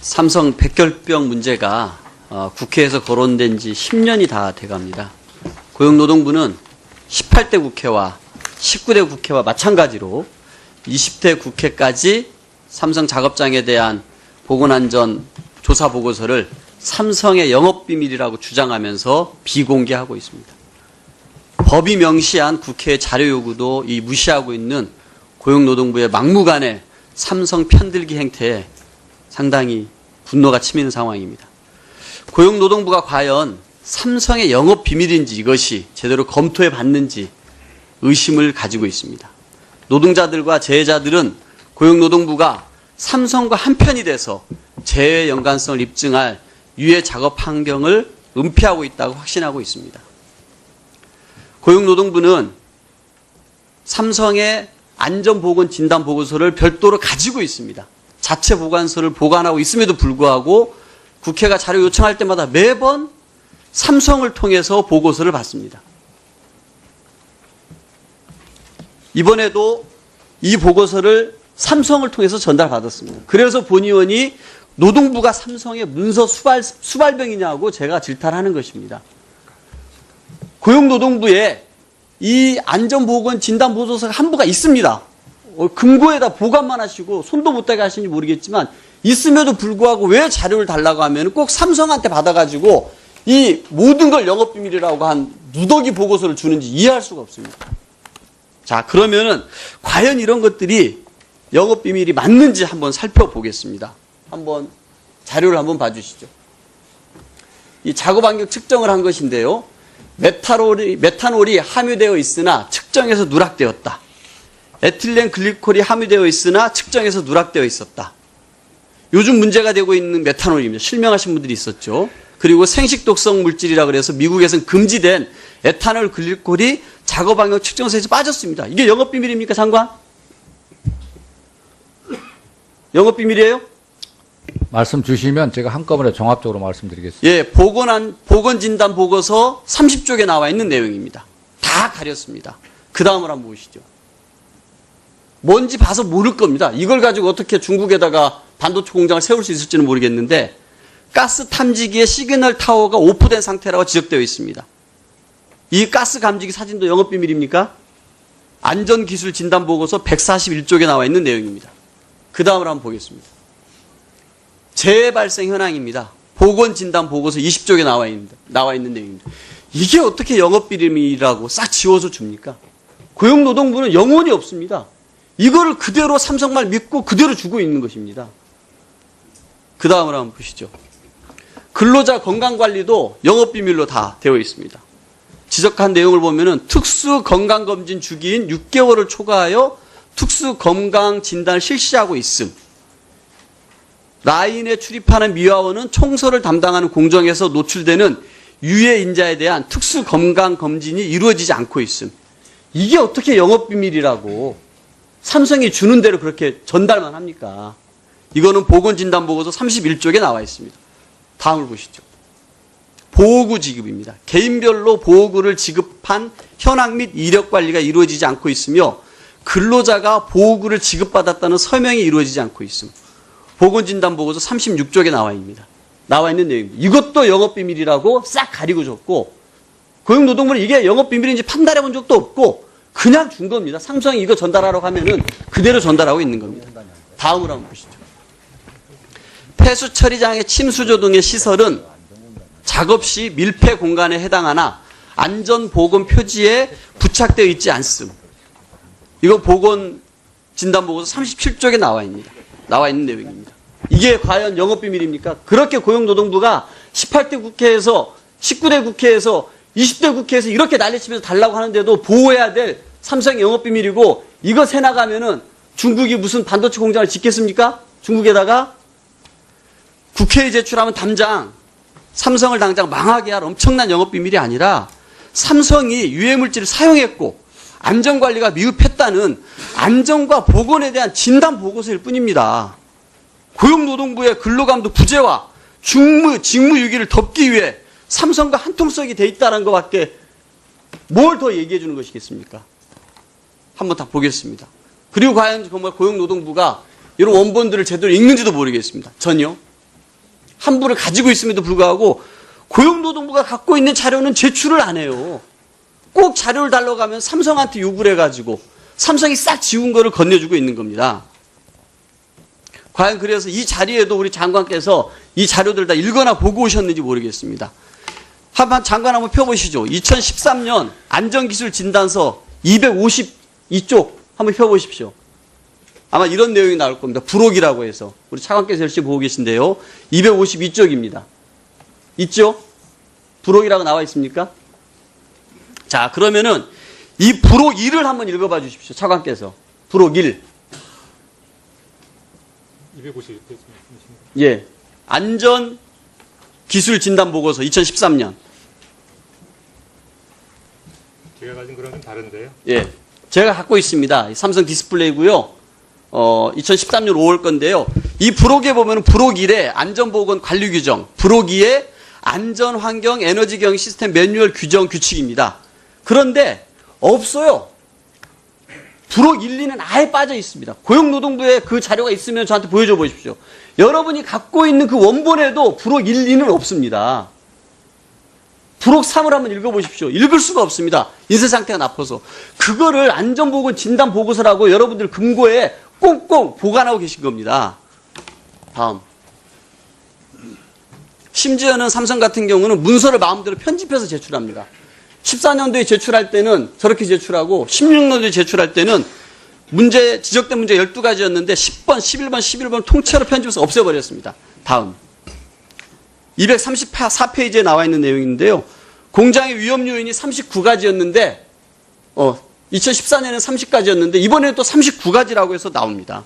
삼성 백혈병 문제가 국회에서 거론된 지 10년이 다 돼갑니다. 고용노동부는 18대 국회와 19대 국회와 마찬가지로 20대 국회까지 삼성 작업장에 대한 보건안전 조사 보고서를 삼성의 영업비밀이라고 주장하면서 비공개하고 있습니다. 법이 명시한 국회의 자료 요구도 이 무시하고 있는 고용노동부의 막무가내 삼성 편들기 행태에 상당히 분노가 치미는 상황입니다. 고용노동부가 과연 삼성의 영업비밀인지 이것이 제대로 검토해 봤는지 의심을 가지고 있습니다. 노동자들과 재해자들은 고용노동부가 삼성과 한편이 돼서 재해 연관성을 입증할 유해 작업 환경을 은폐하고 있다고 확신하고 있습니다. 고용노동부는 삼성의 안전보건 진단보고서를 별도로 가지고 있습니다. 자체 보관소를 보관하고 있음에도 불구하고 국회가 자료 요청할 때마다 매번 삼성을 통해서 보고서를 받습니다. 이번에도 이 보고서를 삼성을 통해서 전달받았습니다. 그래서 본의원이 노동부가 삼성의 문서 수발병이냐고 제가 질타하는 것입니다. 고용노동부에 이 안전보건 진단보고서가 한부가 있습니다. 금고에다 보관만 하시고 손도 못 대게 하시는지 모르겠지만 있음에도 불구하고 왜 자료를 달라고 하면 꼭 삼성한테 받아가지고 이 모든 걸 영업비밀이라고 한 누더기 보고서를 주는지 이해할 수가 없습니다. 자, 그러면은 과연 이런 것들이 영업비밀이 맞는지 한번 살펴보겠습니다. 한번 자료를 한번 봐주시죠. 이 작업 환경 측정을 한 것인데요. 메탄올이 함유되어 있으나 측정해서 누락되었다. 에틸렌 글리콜이 함유되어 있으나 측정해서 누락되어 있었다. 요즘 문제가 되고 있는 메탄올입니다. 실명하신 분들이 있었죠. 그리고 생식독성 물질이라고 해서 미국에서는 금지된 에탄올 글리콜이 작업 환경 측정서에서 빠졌습니다. 이게 영업비밀입니까, 장관? 영업비밀이에요? 말씀 주시면 제가 한꺼번에 종합적으로 말씀드리겠습니다. 예, 보건진단 보고서 30쪽에 나와 있는 내용입니다. 다 가렸습니다. 그 다음을 한번 보시죠. 뭔지 봐서 모를 겁니다. 이걸 가지고 어떻게 중국에다가 반도체 공장을 세울 수 있을지는 모르겠는데 가스 탐지기의 시그널 타워가 오프된 상태라고 지적되어 있습니다. 이 가스 감지기 사진도 영업비밀입니까? 안전기술 진단보고서 141쪽에 나와 있는 내용입니다. 그 다음을 한번 보겠습니다. 재해 발생 현황입니다. 보건진단보고서 20쪽에 나와 있는 내용입니다. 이게 어떻게 영업비밀이라고 싹 지워서 줍니까? 고용노동부는 영혼이 없습니다. 이거를 그대로 삼성말 믿고 그대로 주고 있는 것입니다. 그 다음을 한번 보시죠. 근로자 건강관리도 영업비밀로 다 되어 있습니다. 지적한 내용을 보면은 특수건강검진 주기인 6개월을 초과하여 특수건강진단을 실시하고 있음. 라인에 출입하는 미화원은 청소를 담당하는 공정에서 노출되는 유해 인자에 대한 특수건강검진이 이루어지지 않고 있음. 이게 어떻게 영업비밀이라고 삼성이 주는 대로 그렇게 전달만 합니까? 이거는 보건진단보고서 31쪽에 나와 있습니다. 다음을 보시죠. 보호구 지급입니다. 개인별로 보호구를 지급한 현황 및 이력 관리가 이루어지지 않고 있으며 근로자가 보호구를 지급받았다는 서명이 이루어지지 않고 있음. 보건진단보고서 36쪽에 나와 있는 내용입니다. 이것도 영업비밀이라고 싹 가리고 줬고 고용노동부는 이게 영업비밀인지 판단해 본 적도 없고 그냥 준 겁니다. 삼성이 이거 전달하라고 하면은 그대로 전달하고 있는 겁니다. 다음으로 한번 보시죠. 폐수 처리장의 침수조 등의 시설은 작업 시 밀폐 공간에 해당하나 안전보건 표지에 부착되어 있지 않음. 이거 보건진단보고서 37쪽에 나와 있는 내용입니다. 이게 과연 영업비밀입니까? 그렇게 고용노동부가 18대 국회에서 19대 국회에서 20대 국회에서 이렇게 난리치면서 달라고 하는데도 보호해야 될 삼성의 영업비밀이고 이거 새 나가면은 중국이 무슨 반도체 공장을 짓겠습니까? 중국에다가 국회에 제출하면 삼성을 당장 망하게 할 엄청난 영업비밀이 아니라 삼성이 유해물질을 사용했고 안전관리가 미흡했다는 안전과 보건에 대한 진단보고서일 뿐입니다. 고용노동부의 근로감독 부재와 직무유기를 덮기 위해 삼성과 한통속이 돼 있다는 것밖에 뭘 더 얘기해 주는 것이겠습니까? 한번 다 보겠습니다. 그리고 과연 정말 고용노동부가 이런 원본들을 제대로 읽는지도 모르겠습니다. 전혀. 함부를 가지고 있음에도 불구하고 고용노동부가 갖고 있는 자료는 제출을 안 해요. 꼭 자료를 달라고 하면 삼성한테 요구를 해가지고 삼성이 싹 지운 거를 건네주고 있는 겁니다. 과연 그래서 이 자리에도 우리 장관께서 이 자료들 다 읽거나 보고 오셨는지 모르겠습니다. 한번 장관 한번 펴보시죠. 2013년 안전기술진단서 252쪽 한번 펴보십시오. 아마 이런 내용이 나올 겁니다. 부록이라고 해서. 우리 차관께서 열심히 보고 계신데요. 252쪽입니다. 있죠? 부록이라고 나와 있습니까? 자, 그러면은 이 부록 1을 한번 읽어봐 주십시오. 차관께서. 부록 1. 250. 예. 안전기술진단보고서 2013년. 제가 가진 거랑 좀 다른데요. 예. 제가 갖고 있습니다. 삼성 디스플레이고요. 2013년 5월 건데요. 이 부록에 보면 부록 1에 안전보건 관리규정, 부록 2에 안전환경 에너지경 시스템 매뉴얼 규정 규칙입니다. 그런데 없어요. 부록 1, 2는 아예 빠져 있습니다. 고용노동부에 그 자료가 있으면 저한테 보여줘 보십시오. 여러분이 갖고 있는 그 원본에도 부록 1, 2는 없습니다. 부록 3을 한번 읽어보십시오. 읽을 수가 없습니다. 인쇄 상태가 나빠서. 그거를 안전보건 진단보고서라고 여러분들 금고에 꽁꽁 보관하고 계신 겁니다. 다음. 심지어는 삼성 같은 경우는 문서를 마음대로 편집해서 제출합니다. 14년도에 제출할 때는 저렇게 제출하고 16년도에 제출할 때는 지적된 문제 12가지였는데 10번, 11번, 11번 통째로 편집해서 없애버렸습니다. 다음. 234페이지에 나와 있는 내용인데요. 공장의 위험 요인이 39가지였는데 2014년에는 30가지였는데 이번에는 또 39가지라고 해서 나옵니다.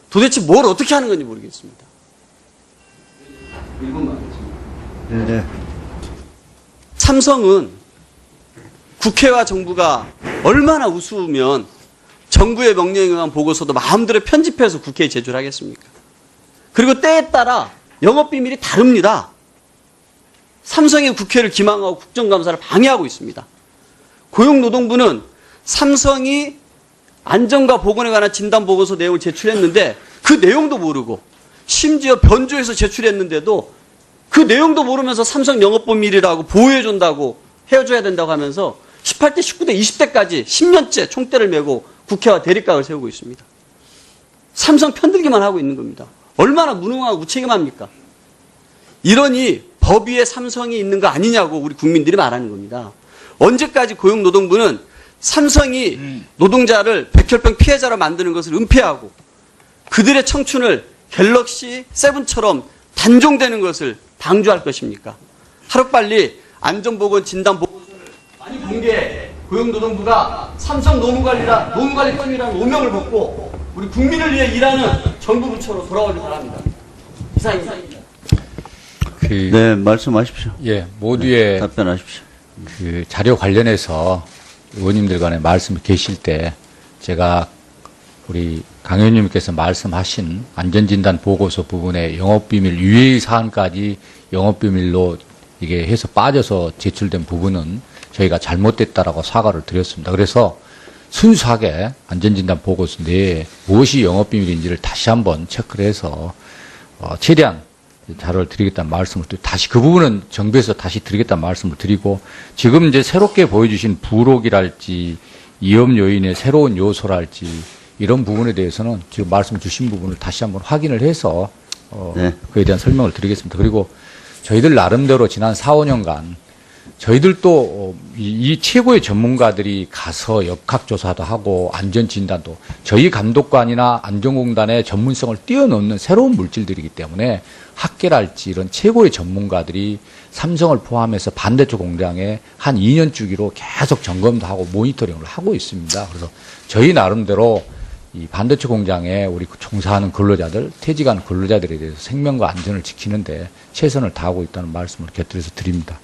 도대체 뭘 어떻게 하는 건지 모르겠습니다. 1분만 하겠습니다. 네. 삼성은 국회와 정부가 얼마나 우스우면 정부의 명령에 의한 보고서도 마음대로 편집해서 국회에 제출하겠습니까? 그리고 때에 따라 영업비밀이 다릅니다. 삼성이 국회를 기망하고 국정감사를 방해하고 있습니다. 고용노동부는 삼성이 안전과 보건에 관한 진단보고서 내용을 제출했는데 그 내용도 모르고 심지어 변조해서 제출했는데도 그 내용도 모르면서 삼성 영업비밀이라고 보호해준다고 헤어져야 된다고 하면서 18대, 19대, 20대까지 10년째 총대를 메고 국회와 대립각을 세우고 있습니다. 삼성 편들기만 하고 있는 겁니다. 얼마나 무능하고 무책임합니까? 이러니 법 위에 삼성이 있는 거 아니냐고 우리 국민들이 말하는 겁니다. 언제까지 고용노동부는 삼성이 노동자를 백혈병 피해자로 만드는 것을 은폐하고 그들의 청춘을 갤럭시 7처럼 단종되는 것을 방조할 것입니까? 하루빨리 안전보건 진단보고서를 많이 공개해 고용노동부가 삼성 노무관리권이라는 오명을 벗고 우리 국민을 위해 일하는 정부 부처로 돌아오길 바랍니다. 이상입니다. 네, 말씀하십시오. 예, 모두의 답변하십시오. 그 자료 관련해서 의원님들 간에 말씀이 계실 때 제가 우리 강 의원님께서 말씀하신 안전진단 보고서 부분에 영업비밀 유예의 사안까지 영업비밀로 이게 해서 빠져서 제출된 부분은 저희가 잘못됐다라고 사과를 드렸습니다. 그래서 순수하게 안전진단 보고서 내에 무엇이 영업비밀인지를 다시 한번 체크를 해서 최대한 자료를 드리겠다는 말씀을 다시 그 부분은 정부에서 다시 드리겠다는 말씀을 드리고 지금 이제 새롭게 보여주신 부록이랄지 위험 요인의 새로운 요소랄지 이런 부분에 대해서는 지금 말씀 주신 부분을 다시 한번 확인을 해서 네. 그에 대한 설명을 드리겠습니다. 그리고 저희들 나름대로 지난 4, 5년간 저희들도 이 최고의 전문가들이 가서 역학조사도 하고 안전진단도 저희 감독관이나 안전공단의 전문성을 뛰어넘는 새로운 물질들이기 때문에 학계랄지 이런 최고의 전문가들이 삼성을 포함해서 반대쪽 공장에 한 2년 주기로 계속 점검도 하고 모니터링을 하고 있습니다. 그래서 저희 나름대로 이 반도체 공장에 우리 종사하는 근로자들, 퇴직한 근로자들에 대해서 생명과 안전을 지키는데 최선을 다하고 있다는 말씀을 곁들여서 드립니다.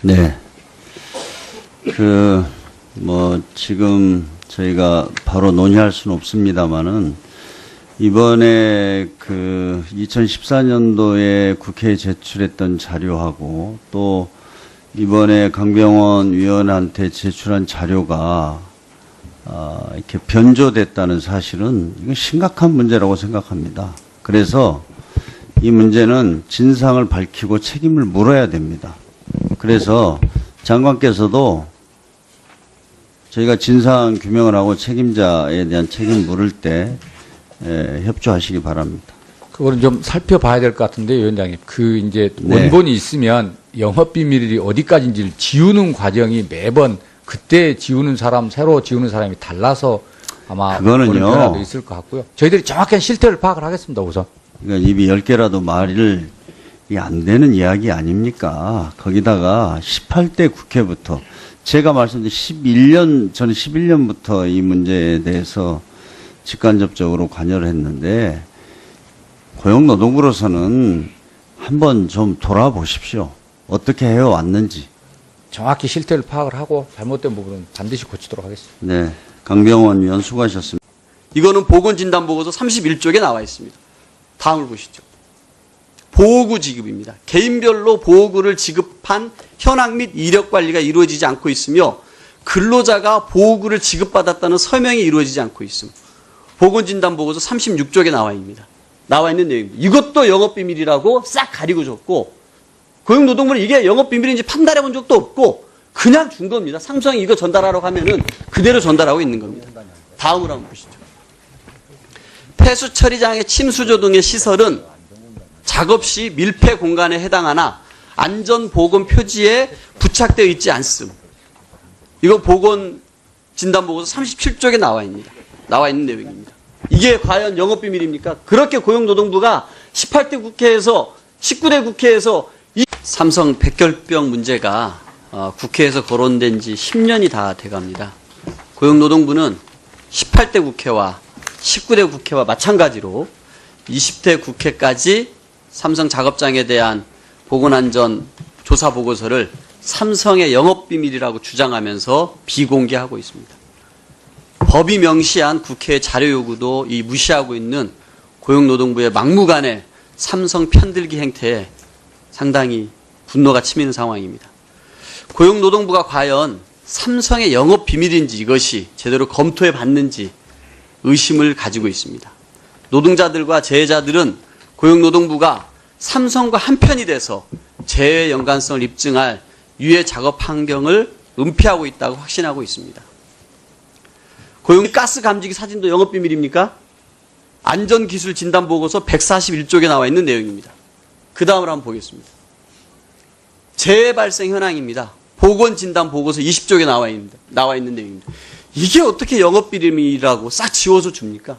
네. 지금 저희가 바로 논의할 수는 없습니다만은 이번에 2014년도에 국회에 제출했던 자료하고 또 이번에 강병원 위원한테 제출한 자료가 이렇게 변조됐다는 사실은 이건 심각한 문제라고 생각합니다. 그래서 이 문제는 진상을 밝히고 책임을 물어야 됩니다. 그래서 장관께서도 저희가 진상 규명을 하고 책임자에 대한 책임 물을 때 협조하시기 바랍니다. 그거는 좀 살펴봐야 될 것 같은데, 위원장님. 이제 네. 원본이 있으면 영업비밀이 어디까지인지를 지우는 과정이 매번 그때 지우는 사람, 새로 지우는 사람이 달라서 아마 그거는요. 그런 변화도 있을 것 같고요. 저희들이 정확한 실태를 파악을 하겠습니다, 우선. 그러니까 입이 10개라도 말이 안 되는 이야기 아닙니까? 거기다가 18대 국회부터 제가 말씀드린 저는 11년부터 이 문제에 대해서 직간접적으로 관여를 했는데 고용노동부로서는 한번 좀 돌아보십시오. 어떻게 해왔는지. 정확히 실태를 파악을 하고 잘못된 부분은 반드시 고치도록 하겠습니다. 네, 강병원 위원 수고하셨습니다. 이거는 보건진단보고서 31쪽에 나와 있습니다. 다음을 보시죠. 보호구 지급입니다. 개인별로 보호구를 지급한 현황 및 이력 관리가 이루어지지 않고 있으며 근로자가 보호구를 지급받았다는 서명이 이루어지지 않고 있습니다. 보건진단보고서 36쪽에 나와 있는 내용입니다. 이것도 영업비밀이라고 싹 가리고 줬고 고용노동부는 이게 영업비밀인지 판단해 본 적도 없고 그냥 준 겁니다. 삼성이 이거 전달하라고 하면은 그대로 전달하고 있는 겁니다. 다음으로 한번 보시죠. 폐수 처리장의 침수조 등의 시설은 작업 시 밀폐 공간에 해당하나 안전보건 표지에 부착되어 있지 않음. 이거 보건진단보고서 37쪽에 나와 있는 내용입니다. 이게 과연 영업비밀입니까? 그렇게 고용노동부가 18대 국회에서 19대 국회에서 이 삼성 백혈병 문제가 국회에서 거론된 지 10년이 다 돼갑니다. 고용노동부는 18대 국회와 19대 국회와 마찬가지로 20대 국회까지 삼성 작업장에 대한 보건안전 조사 보고서를 삼성의 영업비밀이라고 주장하면서 비공개하고 있습니다. 법이 명시한 국회의 자료 요구도 이 무시하고 있는 고용노동부의 막무가내 삼성 편들기 행태에 상당히 분노가 치미는 상황입니다. 고용노동부가 과연 삼성의 영업비밀인지 이것이 제대로 검토해 봤는지 의심을 가지고 있습니다. 노동자들과 재해자들은 고용노동부가 삼성과 한편이 돼서 재해 연관성을 입증할 유해 작업 환경을 은폐하고 있다고 확신하고 있습니다. 가스 감지기 사진도 영업비밀입니까? 안전기술 진단보고서 141쪽에 나와 있는 내용입니다. 그 다음으로 한번 보겠습니다. 재해 발생 현황입니다. 보건진단보고서 20쪽에 나와 있는 내용입니다. 이게 어떻게 영업비밀이라고 싹 지워서 줍니까?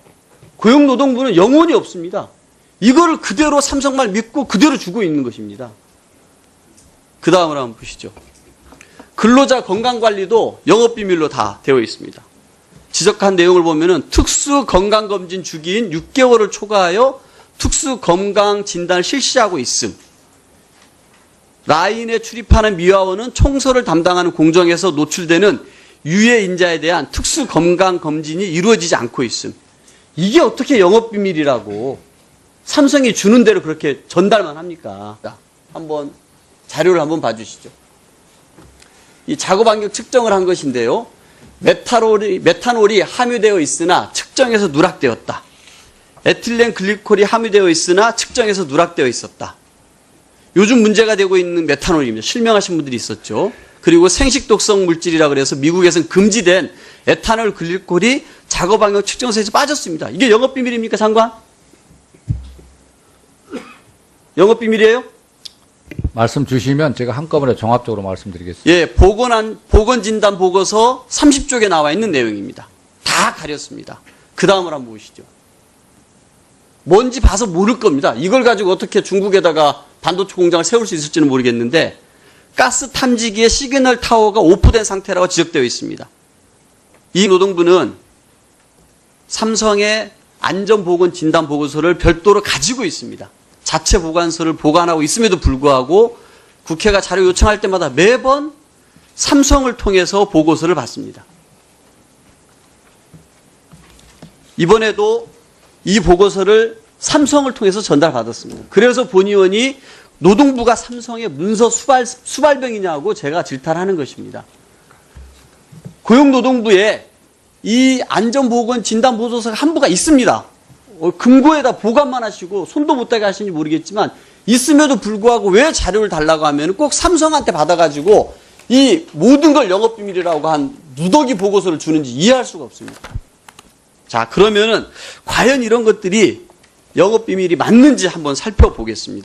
고용노동부는 영혼이 없습니다. 이거를 그대로 삼성말 믿고 그대로 주고 있는 것입니다. 그 다음으로 한번 보시죠. 근로자 건강관리도 영업비밀로 다 되어 있습니다. 지적한 내용을 보면은 특수건강검진 주기인 6개월을 초과하여 특수건강진단을 실시하고 있음. 라인에 출입하는 미화원은 청소를 담당하는 공정에서 노출되는 유해 인자에 대한 특수건강검진이 이루어지지 않고 있음. 이게 어떻게 영업비밀이라고 삼성이 주는 대로 그렇게 전달만 합니까? 한번 자료를 한번 봐주시죠. 이 작업 환경 측정을 한 것인데요. 메탄올이 함유되어 있으나 측정해서 누락되었다. 에틸렌 글리콜이 함유되어 있으나 측정해서 누락되어 있었다. 요즘 문제가 되고 있는 메탄올입니다. 실명하신 분들이 있었죠. 그리고 생식독성 물질이라 그래서 미국에서는 금지된 에탄올 글리콜이 작업 환경 측정서에서 빠졌습니다. 이게 영업비밀입니까, 장관? 영업비밀이에요? 말씀 주시면 제가 한꺼번에 종합적으로 말씀드리겠습니다. 예, 보건진단 보고서 30쪽에 나와 있는 내용입니다. 다 가렸습니다. 그 다음을 한번 보시죠. 뭔지 봐서 모를 겁니다. 이걸 가지고 어떻게 중국에다가 반도체 공장을 세울 수 있을지는 모르겠는데 가스 탐지기의 시그널 타워가 오프된 상태라고 지적되어 있습니다. 이 노동부는 삼성의 안전보건 진단보고서를 별도로 가지고 있습니다. 자체 보관서를 보관하고 있음에도 불구하고 국회가 자료 요청할 때마다 매번 삼성을 통해서 보고서를 받습니다. 이번에도 이 보고서를 삼성을 통해서 전달받았습니다. 그래서 본 의원이 노동부가 삼성의 문서 수발병이냐고 제가 질타하는 것입니다. 고용노동부에 이 안전보건 진단보고서가 한 부가 있습니다. 금고에다 보관만 하시고 손도 못 대게 하시는지 모르겠지만 있음에도 불구하고 왜 자료를 달라고 하면 꼭 삼성한테 받아가지고 이 모든 걸 영업비밀이라고 한 누더기 보고서를 주는지 이해할 수가 없습니다. 자, 그러면은 과연 이런 것들이 영업비밀이 맞는지 한번 살펴보겠습니다.